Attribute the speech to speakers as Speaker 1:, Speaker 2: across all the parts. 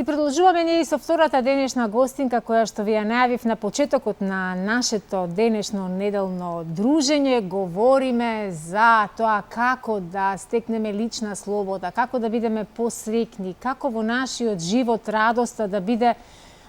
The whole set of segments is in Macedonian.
Speaker 1: Си продолжуваме ние и со втората денешна гостинка која што ви ја најавив на почетокот на нашето денешно неделно дружење. Говориме за тоа како да стекнеме лична слобода, како да бидеме посреќни, како во нашиот живот радоста да биде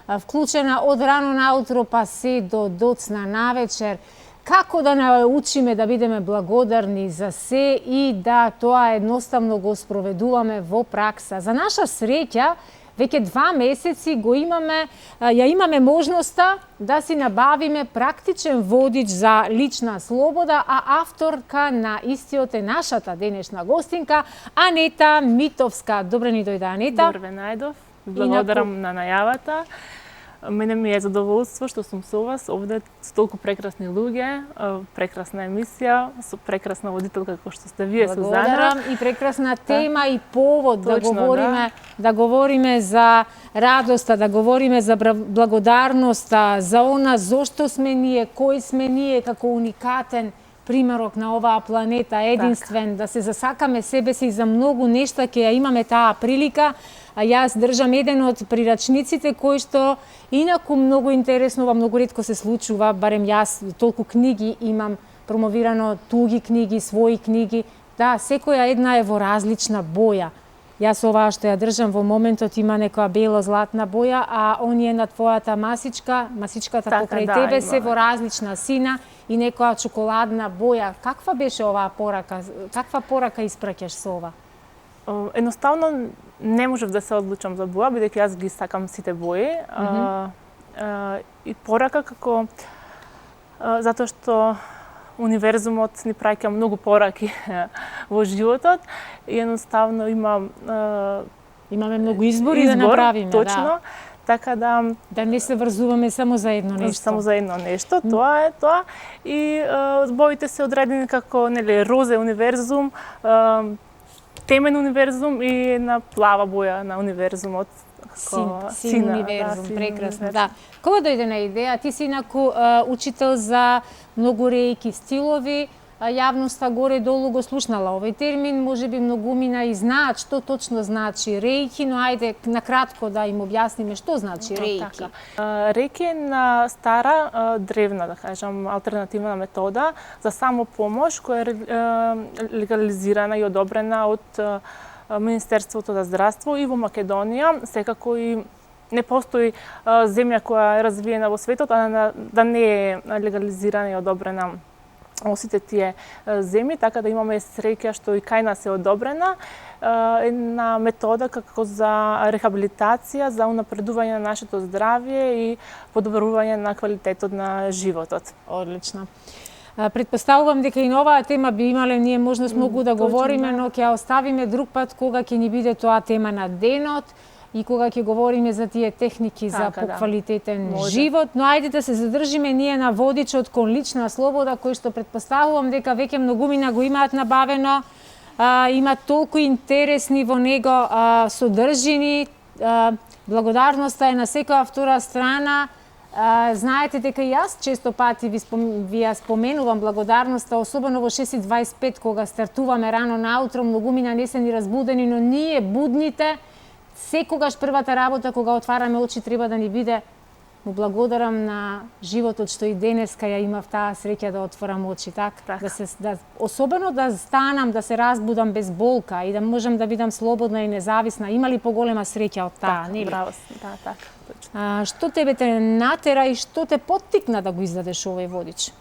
Speaker 1: вклучена од рано наутро па се до доцна навечер. Како да научиме да бидеме благодарни за се и да тоа едноставно го спроведуваме во пракса. За наша среќа, веќе 2 месеци ја имаме можноста да си набавиме практичен водич за лична слобода, а авторка на истиот е нашата денешна гостинка Анета Митовска. Добре ни дојде, Анета.
Speaker 2: Добре најдов. Благодарам на најавата. Мене ми е задоволство што сум со вас овде со толку прекрасни луѓе, прекрасна емисија, со прекрасна водителка како што сте вие, Сузана.
Speaker 1: Благодарам и прекрасна тема и повод да говориме за радоста, да говориме за благодарноста, за она зошто сме ние, кој сме ние како уникатен примерок на оваа планета, единствен, да се засакаме себе си за многу нешта, ќе ја имаме таа прилика. А јас држам еден од прирачниците кој што инаку многу интересно, многу ретко се случува, барем јас толку книги имам промовирано, туги книги, своји книги. Да, секоја една е во различна боја. Јас оваа што ја држам во моментот има некоја бело-златна боја, а оние на твојата масичката покрај тебе се во различна сина и некоја чоколадна боја. Каква беше оваа порака? Каква порака испраќаш со ова?
Speaker 2: Едноставно не можев да се одлучам за боја, бидејќи јас ги сакам сите бои. И порака како затоа што универзумот ни праќа многу пораки во животот и едноставно
Speaker 1: имаме многу избори да направиме,
Speaker 2: точно. Така
Speaker 1: да не се врзуваме само за едно нешто.
Speaker 2: Само за едно нешто, тоа е тоа. И боите се одредени како розе универзум, темен универзум и една плава боја на универзумот.
Speaker 1: Син универзум, прекрасно, да. Кога дојде на идеја? Ти си инаку учител за многу реики стилови, јавноста горе-долу го слушнала овој термин, можеби многумина и знаат што точно значи реики, но ајде накратко да им објасниме што значи реики.
Speaker 2: Реики е на стара, древна, да кажам, алтернативна метода за самопомош која е легализирана и одобрена од Министерството за здравство и во Македонија, секако и не постои земја која е развиена во светот, а да не е легализирана и одобрена во сите тие земји, така да имаме среќа што и кај нас е одобрена една метода како за рехабилитација, за унапредување на нашето здравје и подобрување на квалитетот на животот.
Speaker 1: Одлично. Предпоставувам дека и на оваа тема би имале ние можност многу да говориме, но ќе ја оставиме друг пат кога ќе ни биде тоа тема на денот и кога ќе говориме за тие техники за поквалитетен живот. Но ајде да се задржиме ние на водичот кон лична слобода, кој што предпоставувам дека веќе многумина го имаат набавено, има толку интересни во него содржини. Благодарноста е на секоја втора страна. Знаете дека и јас често пати ви ја споменувам благодарноста, особено во 6:25 кога стартуваме рано наутро, многумина не се ни разбудени, но ние будните секогаш првата работа кога отвараме очи треба да ни биде му благодарам на животот што и денеска ја имав таа среќа да отворам очи, така? Особено да станам, да се разбудам без болка и да можам да бидам слободна и независна. Има ли поголема среќа од таа, нели?
Speaker 2: Браво, да, така.
Speaker 1: Што тебе те натера и што те поттикна да го издадеш овој водич?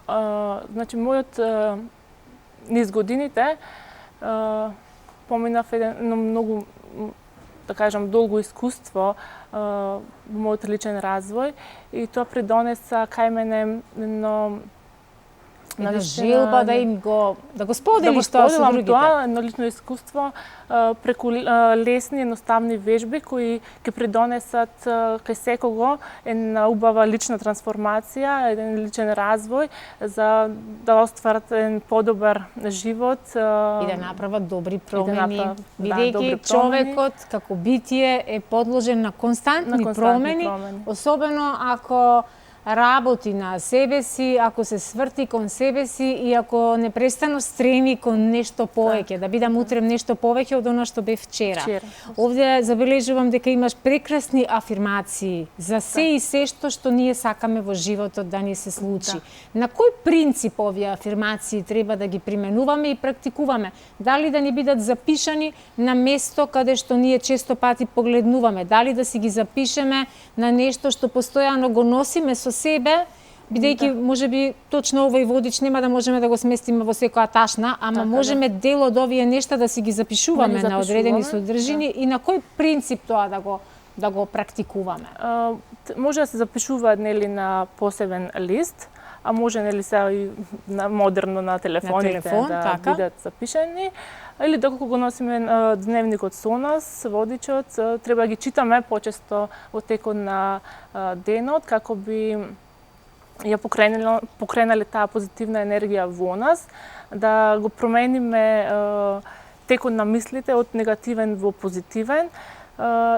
Speaker 2: Значи, мојот низ годините поминав едно многу, да кажам, долго искуство во мојот личен развој и тоа придонеса кај мене
Speaker 1: една желба да го споделиш тоа со другите.
Speaker 2: Тоа едно лично искуство преку лесни, едноставни вежби кои ќе придонесат кај секого една убава лична трансформација, еден личен развој за да остварат еден подобар живот
Speaker 1: и да направат добри промени, бидејќи човекот како битие е подложен на константни промени, особено ако работи на себе си, ако се сврти кон себе си и ако непрестано стреми кон нешто повеќе, да бидам утре нешто повеќе од она што бев вчера. Овде забележувам дека имаш прекрасни афирмации за се и се што ние сакаме во животот да ни се случи. На кој принцип овие афирмации треба да ги применуваме и практикуваме? Дали да ни бидат запишани на место каде што ние често пати погледнуваме, дали да си ги запишеме на нешто што постојано го носиме со себе, бидејќи можеби точно овој водич нема да можеме да го сместиме во секоја ташна, ама можеме дел од овие нешта да си ги запишуваме на одредени содржини и на кој принцип тоа да го практикуваме?
Speaker 2: Може да се запишуваат нели на посебен лист, а може нели сега и модерно на телефоните да бидат запишани. Или доколку го носиме дневникот со нас, водичот, треба да ги читаме почесто во текот на денот, како би ја покренале таа позитивна енергија во нас, да го промениме текот на мислите од негативен во позитивен,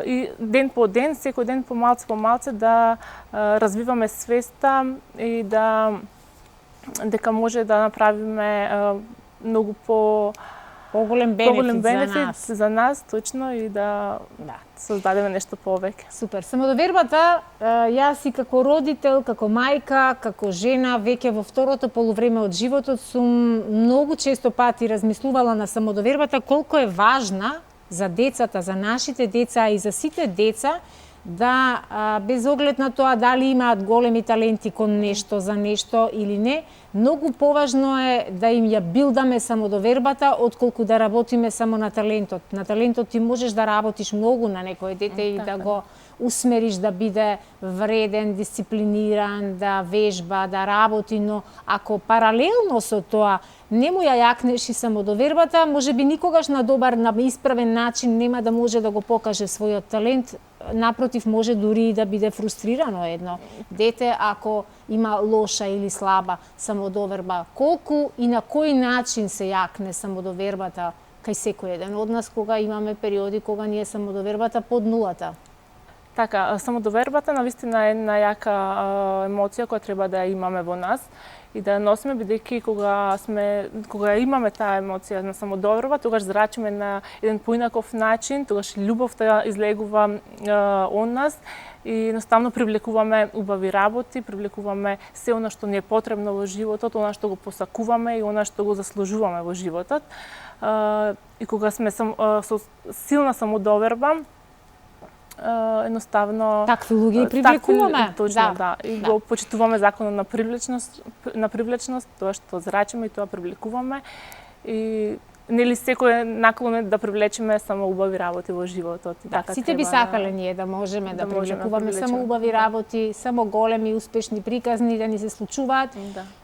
Speaker 2: и ден по ден, секој ден по малце да развиваме свеста и дека може да направиме многу
Speaker 1: поголем бенефит
Speaker 2: за нас, точно, и да создадеме нешто повеќе.
Speaker 1: Супер. Самодовербата, јас и како родител, како мајка, како жена, веќе во второто полувреме од животот сум многу често пати размислувала на самодовербата колку е важна за децата, за нашите деца и за сите деца, да без оглед на тоа дали имаат големи таленти кон нешто за нешто или не, многу поважно е да им ја билдаме самодовербата отколку да работиме само на талентот. На талентот ти можеш да работиш многу на некој дете и да го усмериш да биде вреден, дисциплиниран, да вежба, да работи, но ако паралелно со тоа не му ја јакнеш и самодовербата, можеби никогаш на добар, на исправен начин нема да може да го покаже својот талент. Напротив, може дури и да биде фрустрирано едно дете ако има лоша или слаба самодоверба. Колку и на кој начин се јакне самодовербата кај секој еден од нас кога имаме периоди кога ни е самодовербата под нулата?
Speaker 2: Така, самодовербата навистина е една јака емоција која треба да ја имаме во нас и да ја носиме, бидејќи кога имаме таа емоција на самодоверба, тогаш зрачиме на еден поинаков начин, тогаш љубовта излегува од нас и едноставно привлекуваме убави работи, привлекуваме се она што ни е потребно во животот, она што го посакуваме и она што го заслужуваме во животот. И кога сме со силна самодоверба, едноставно
Speaker 1: такви луѓе и привлекуваме.
Speaker 2: Точно, да. И го почитуваме законот на привлечност, тоа што зрачиме и тоа привлекуваме. И нели секој е наклонен да привлечеме само убави работи во животот.
Speaker 1: Сите би сакале ние да можеме да привлекуваме само убави работи, само големи успешни приказни да ни се случуваат.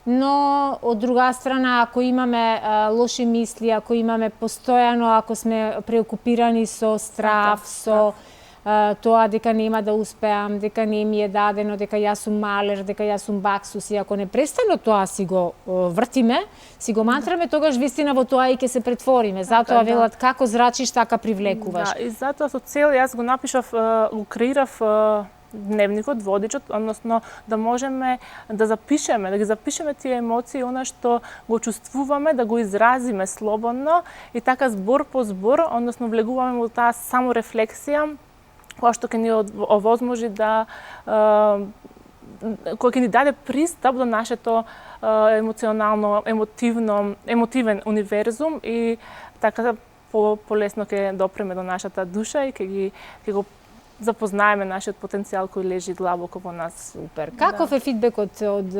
Speaker 1: Но од друга страна, ако имаме лоши мисли, ако имаме постојано, ако сме преокупирани со страф, со тоа дека нема да успеам, дека не ми е дадено, дека јас сум малер, дека јас сум баксус, и ако непрестано тоа си го вртиме, си го мантраме, тогаш вистина во тоа и ќе се претвориме. Затоа велат како зрачиш, така привлекуваш.
Speaker 2: Да, и затоа со цел јас го напишав, го креирав дневникот, водичот, односно да можеме да ги запишеме тие емоции, она што го чувствуваме, да го изразиме слободно и така збор по збор, односно влегуваме во таа саморефлексија, која што ќе ни овозможи да кој ќе ни даде пристап до нашето емотивен универзум и така полесно ќе допреме до нашата душа и ќе го запознаеме нашиот потенцијал кој лежи длабоко во нас.
Speaker 1: Супер. Каков е фидбекот од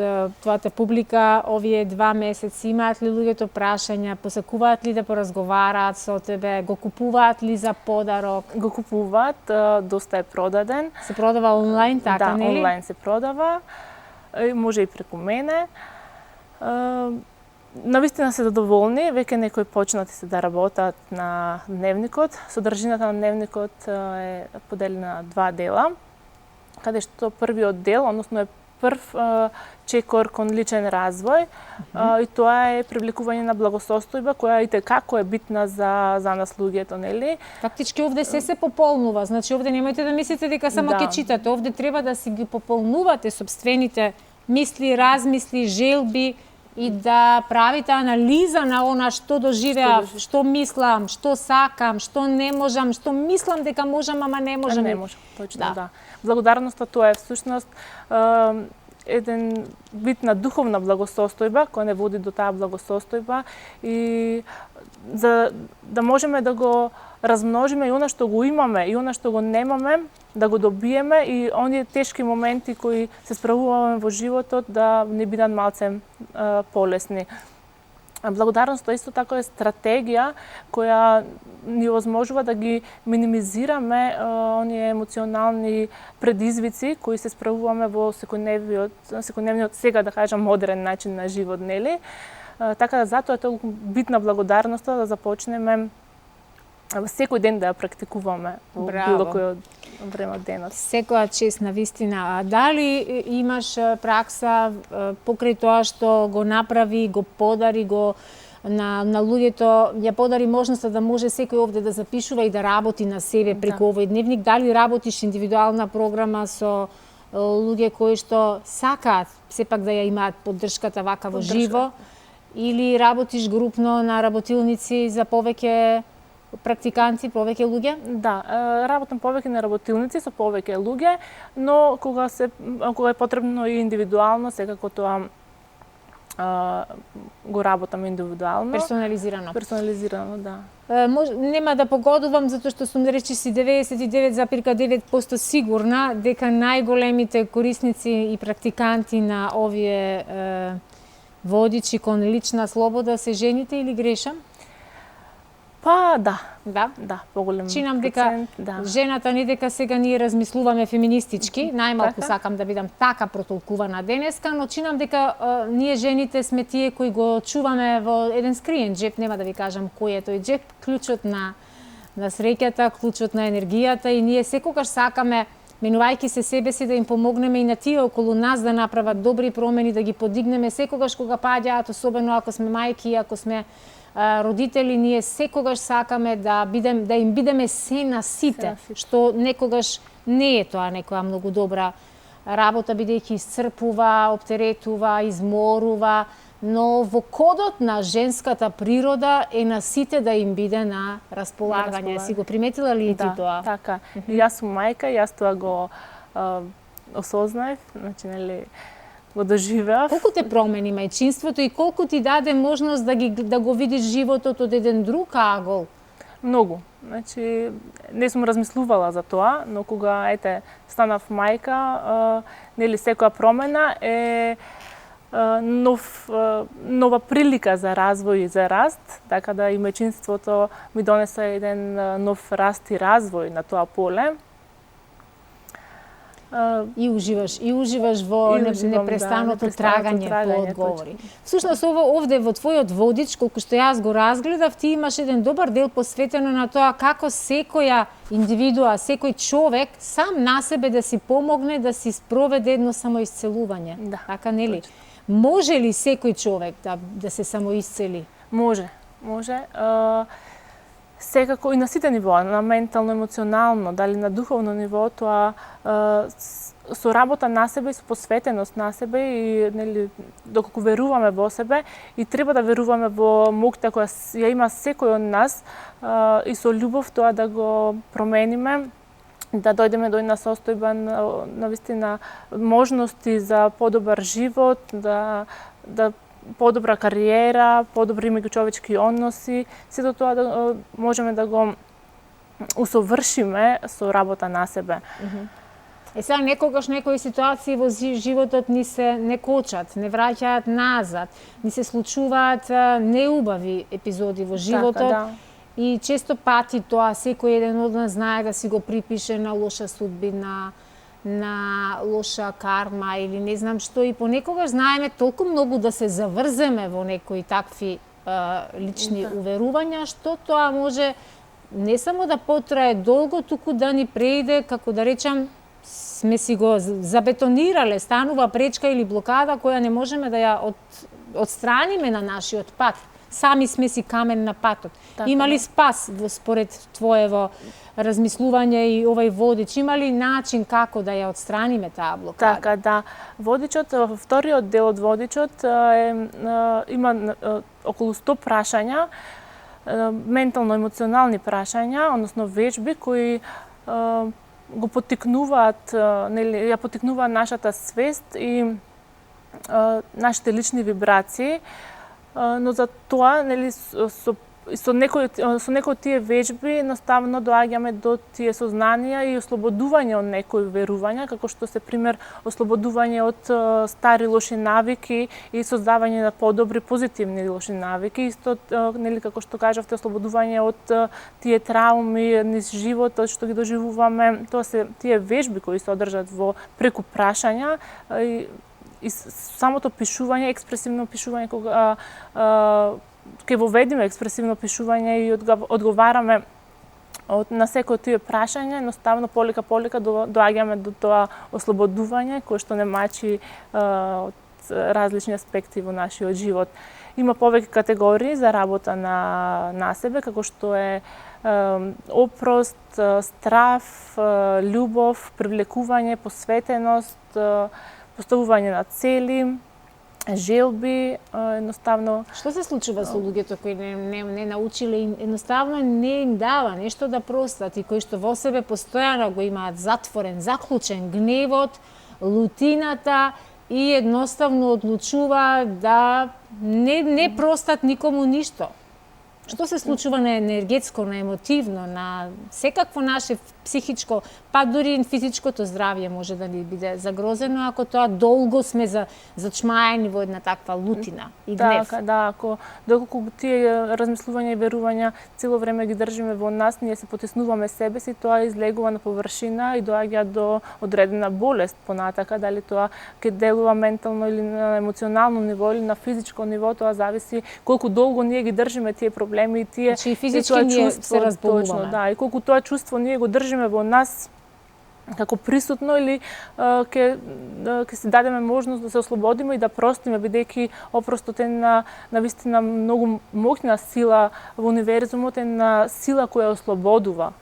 Speaker 1: твојата публика овие 2 месеци? Имаат ли луѓето прашања? Посакуваат ли да поразговараат со тебе? Го купуваат ли за подарок?
Speaker 2: Го купуваат, доста е продаден.
Speaker 1: Се продава онлайн, така нели?
Speaker 2: Да, онлайн се продава. Може и преку мене. Навистина се задоволни, веќе некои почнати се да работат на дневникот. Содржината на дневникот е поделена на 2 дела, каде што првиот дел, односно е прв чекор кон личен развој и тоа е привлекување на благосостојба која и како е битна за нас луѓето, нели?
Speaker 1: Фактички овде се пополнува, значи овде немојте да мислите дека само ќе читате, овде треба да си ги пополнувате сопствените мисли, размисли, желби и да правите анализа на она што доживеав, што мислам, што сакам, што не можам, што мислам дека можам, ама не можам.
Speaker 2: Не можам, точно, да. Благодарноста тоа е всушност еден вид на духовна благосостојба која не води до таа благосостојба и за да можеме да го размножиме и она што го имаме и она што го немаме, да го добиеме и оние тешки моменти кои се справуваме во животот да не бидат малце полесни. Благодарноста исто така е стратегија која ни возможува да ги минимизираме оние емоционални предизвици кои се справуваме во секојдневниот сега да кажам модерен начин на живот, нели? Така да затоа е толку битна благодарноста да започнеме секој ден да ја практикуваме во било кој време од денот.
Speaker 1: Секоја чест на вистина. Дали имаш пракса покрај тоа што го направи, го подари го на луѓето, ја подари можноста да може секој овде да запишува и да работи на себе преку овој дневник? Дали работиш индивидуална програма со луѓе кои што сакаат сепак да ја имаат поддршката вака во живо? Или работиш групно на работилници за повеќе практиканти, повеќе луѓе?
Speaker 2: Да, работам повеќе на работилници со повеќе луѓе, но кога е потребно и индивидуално, секако тоа го работам индивидуално.
Speaker 1: Персонализирано.
Speaker 2: Персонализирано, да.
Speaker 1: Нема да погодувам, затоа што сум речи си 99,9% сигурна дека најголемите корисници и практиканти на овие водичи кон лична слобода се жените, или грешам?
Speaker 2: Па да.
Speaker 1: Да?
Speaker 2: Да, поголем
Speaker 1: чинам дека жената не дека сега ние размислуваме феминистички, најмалку сакам да бидам така протолкувана денеска, но чинам дека ние жените сме тие кои го чуваме во еден скриен джеп, нема да ви кажам кој е тој джеп, клучот на среќата, клучот на енергијата и ние секогаш сакаме, менувајќи се себе си, да им помогнеме и на тие околу нас да направат добри промени, да ги подигнеме секогаш кога паѓаат, особено ако сме мајки, ако сме родители, ние секогаш сакаме да им бидеме се на сите, што некогаш не е тоа некоја многу добра работа, бидејќи исцрпува, оптеретува, изморува, но во кодот на женската природа е на сите да им биде на располагање. Си го приметила ли и ти тоа?
Speaker 2: Да, така. Јас сум мајка, јас тоа го осознаев, значи, нели, го доживеав.
Speaker 1: Колку те промени мајчинството и колку ти даде можност да го видиш животот од еден друг агол?
Speaker 2: Многу. Значи, не сум размислувала за тоа, но кога станав мајка, нели секоја промена е нова прилика за развој и за раст, така да и мајчинството ми донесе еден нов раст и развој на тоа поле.
Speaker 1: И уживаш во непрестаното трагање по одговори. Всушност овде во твојот водич, колку што јас го разгледав, ти имаш еден добар дел посветено на тоа како секоја индивидуа, секој човек сам на себе да си помогне да си спроведе едно самоисцелување.
Speaker 2: Да.
Speaker 1: Така нели? Може ли секој човек да се самоисцели?
Speaker 2: Може. Секако и на сите нивоа, на ментално, емоционално, дали на духовно ниво, тоа со работа на себе и со посветеност на себе и нели доколку веруваме во себе и треба да веруваме во моќта која ја има секој од нас и со љубов тоа да го промениме, да дојдеме до една состојба на вистина можности за подобар живот, да подобра кариера, подобри меѓучовечки односи, сето тоа да можеме да го усовршиме со работа на себе.
Speaker 1: Сега некогаш некои ситуации во животот ни се не кочат, не враќаат назад, ни се случуваат неубави епизоди во животот.
Speaker 2: Така, да.
Speaker 1: И често пати тоа секој еден од нас знае да си го припише на лоша судбина, на лоша карма или не знам што, и понекогаш знаеме толку многу да се заврземе во некои такви лични уверувања, што тоа може не само да потрае долго, туку да ни преиде, како да речам, сме си го забетонирале, станува пречка или блокада која не можеме да ја отстраниме на нашиот пат. Сами сме си камен на патот.
Speaker 2: Така,
Speaker 1: има ли спас според твоево размислување и овај водич? Има ли начин како да ја отстраниме таа блокада?
Speaker 2: Така, да. Водичот, вториот дел од водичот има околу 100 прашања, ментално-емоционални прашања, односно вежби кои го поттикнуваат, нели, ја поттикнуваат нашата свест и нашите лични вибрации, но за тоа, нели, со некои од тие вежби едноставно доаѓаме до тие сознанија и ослободување од некои верувања, како што се пример ослободување од стари лоши навики и создавање на подобри позитивни лоши навики. Исто, нели, како што кажавте, ослободување од тие трауми низ животот што ги доживуваме. Тоа се тие вежби кои се одржат во преку прашања и самото пишување, експресивно пишување, кога ќе воведиме експресивно пишување и одговараме на секој од тие прашања, едноставно полека доаѓаме до тоа ослободување кое што не мачи од различни аспекти во нашиот живот. Има повеќе категории за работа на себе, како што е опрост, страв, љубов, привлекување, посветеност, поставување на цели, желби, едноставно.
Speaker 1: Што се случува со луѓето кои не научиле, едноставно не им дава нешто да простат и кои што во себе постојано го имаат затворен, заклучен гневот, лутината и едноставно одлучуваат да не простат никому ништо. Што се случува на енергетско, на емотивно, на секакво наше психичко, па дури и физичкото здравје може да ни биде загрозено ако тоа долго сме зачмаени во една таква лутина и гнев.
Speaker 2: Така, да, ако доколку тие размислувања и верувања цело време ги држиме во нас, ние се потеснуваме себе си, тоа излегува на површина и доаѓа до одредена болест понатака, дали тоа ќе делува ментално или на емоционално ниво или на физичко ниво, тоа зависи колку долго ние ги држиме тие проблеми и тие
Speaker 1: физички ние се разболуваме.
Speaker 2: Точно, да, и колку тоа чувство ние го држиме во нас како присутно или ќе се дадеме можност да се ослободиме и да простиме, бидејќи опростот е навистина многу моќна сила во универзумот, е на сила која ослободува.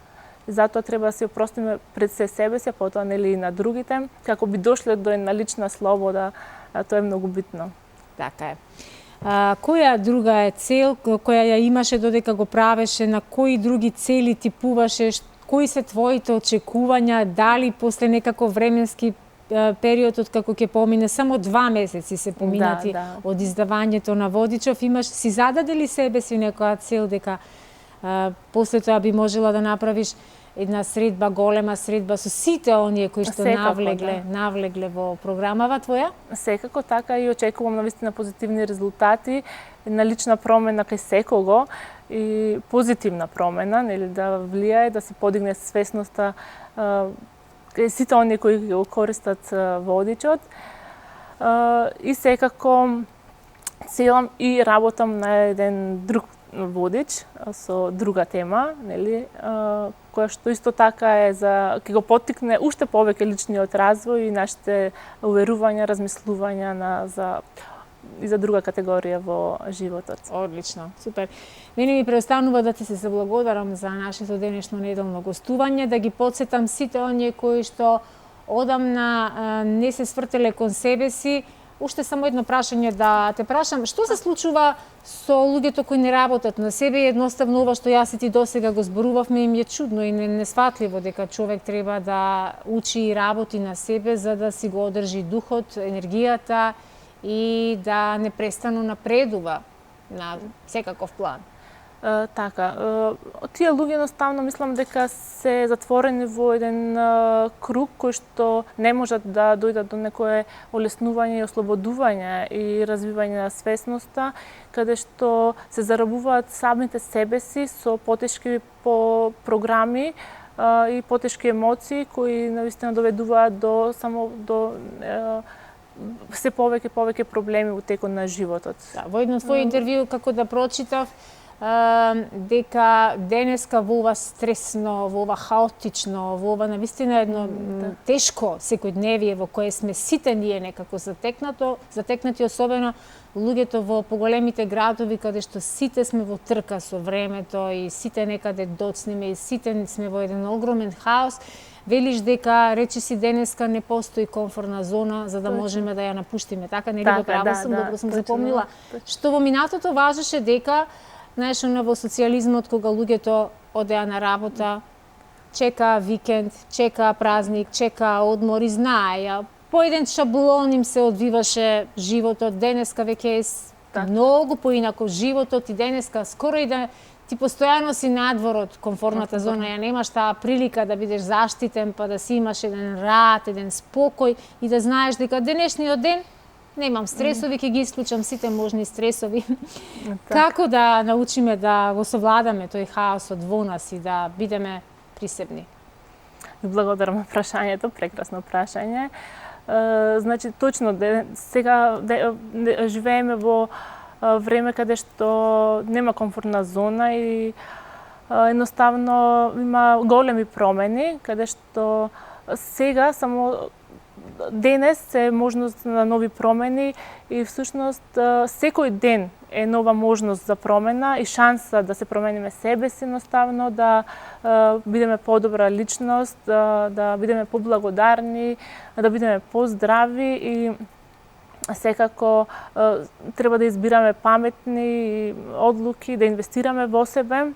Speaker 2: И затоа треба да се опростиме пред себе си, потоа нели и на другите, како би дошле до една лична слобода, тоа е многу битно.
Speaker 1: Така е. Која друга е цел која ја имаше додека го правеше, на кои други цели типуваше, кои се твоите очекувања, дали после некаков временски период од како ќе помине, само 2 месеци се поминати од издавањето на Водичов, си зададе ли себе си некоја цел дека после тоа би можела да направиш една средба, голема средба со сите оние кои што навлегле во програмава твоја?
Speaker 2: Секако така и очекувам навистина позитивни резултати, една лична промена кај секого и позитивна промена, нели, да влијае, да се подигне свесноста кај сите оние кои го користат водичот. И секако целам и работам на еден друг водич со друга тема, нели, која што исто така е ќе го поттикне уште повеќе личниот развој и нашите уверувања, размислувања и за друга категорија во животот.
Speaker 1: Одлично, супер. Мене ми преостанува да ти се заблагодарам за нашето денешно неделно гостување, да ги потсетам сите оние кои што одамна не се свртеле кон себе си. Уште само едно прашање да те прашам, што се случува со луѓето кои не работат на себе и едноставно ова што јас и ти досега го зборувавме им е чудно и несфатливо дека човек треба да учи и работи на себе за да си го одржи духот, енергијата и да непрестано напредува на секаков план.
Speaker 2: Така, тие луѓе едноставно мислам дека се затворени во еден круг кој што не можат да дојдат до некое олеснување и ослободување и развивање на свесноста, каде што се заробуваат самите себе си со потешки програми и потешки емоции кои навистина доведуваат до се повеќе проблеми во текот на животот.
Speaker 1: Да, во едно твое интервју како да прочитав, дека денеска во ова стресно, во ова хаотично, во ова навистина едно тешко секојдневие во кое сме сите ние некако затекнати, особено луѓето во поголемите градови каде што сите сме во трка со времето и сите некаде доцниме и сите сме во еден огромен хаос. Велиш дека речиси денеска не постои комфортна зона за да можеме да ја напуштиме. Така нели бе право сум, добро сум запомнила. Што во минатото важеше дека знаеш, во социјализмот кога луѓето одеа на работа, чекаа викенд, чекаа празник, чекаа одмор и знаеја по еден шаблон им се одвиваше животот. Денеска веќе е многу поинако животот и денеска скоро и да ти постојано си надвор од комфортната зона, ја немаш таа прилика да бидеш заштитен, па да си имаш еден рад, еден спокој и да знаеш дека денешниот ден немам стресови, ќе ги исклучам сите можни стресови. Како да научиме да го совладаме тој хаосот во нас и да бидеме присебни?
Speaker 2: Благодарам на прашањето, прекрасно прашање. Значи, точно, сега живееме во време каде што нема комфортна зона и едноставно има големи промени, каде што сега само денес е можност на нови промени и всушност секој ден е нова можност за промена и шанса да се промениме себе си едноставно, да бидеме подобра личност, да бидеме поблагодарни, да бидеме поздрави и секако треба да избираме паметни одлуки, да инвестираме во себе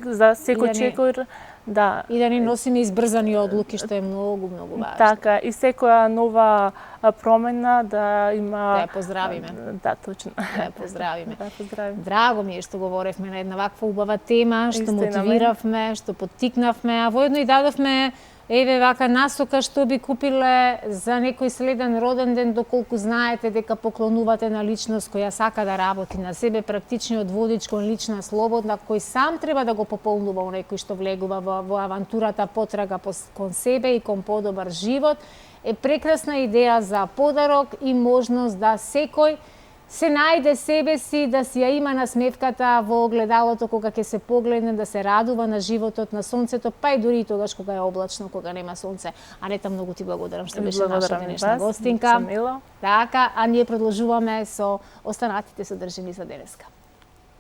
Speaker 2: за секој чекор. Да.
Speaker 1: И да не носиме избрзани одлуки, што е многу важно.
Speaker 2: Така, и секоја нова промена да има...
Speaker 1: Да ја поздравиме.
Speaker 2: Да, точно.
Speaker 1: Да ја поздравиме.
Speaker 2: Да, поздравиме.
Speaker 1: Драго ми е што говоревме на една ваква убава тема, што мотивиравме, што поттикнавме, а воедно и дадовме еве вака насока што би купиле за некој следен роден ден, доколку знаете дека поклонувате на личност која сака да работи на себе, практичниот водич кон лична слободна, кој сам треба да го пополнува некој што влегува во авантурата потрага кон себе и кон подобар живот, е прекрасна идеја за подарок и можност да секој се најде себе си, да си ја има насмевката во огледалото кога ќе се погледне, да се радува на животот, на сонцето, па и дури и тогаш кога е облачно, кога нема сонце. Анета, многу ти благодарам што беше наша денешна гостинка. Така, а ние продолжуваме со останатите содржини за денеска.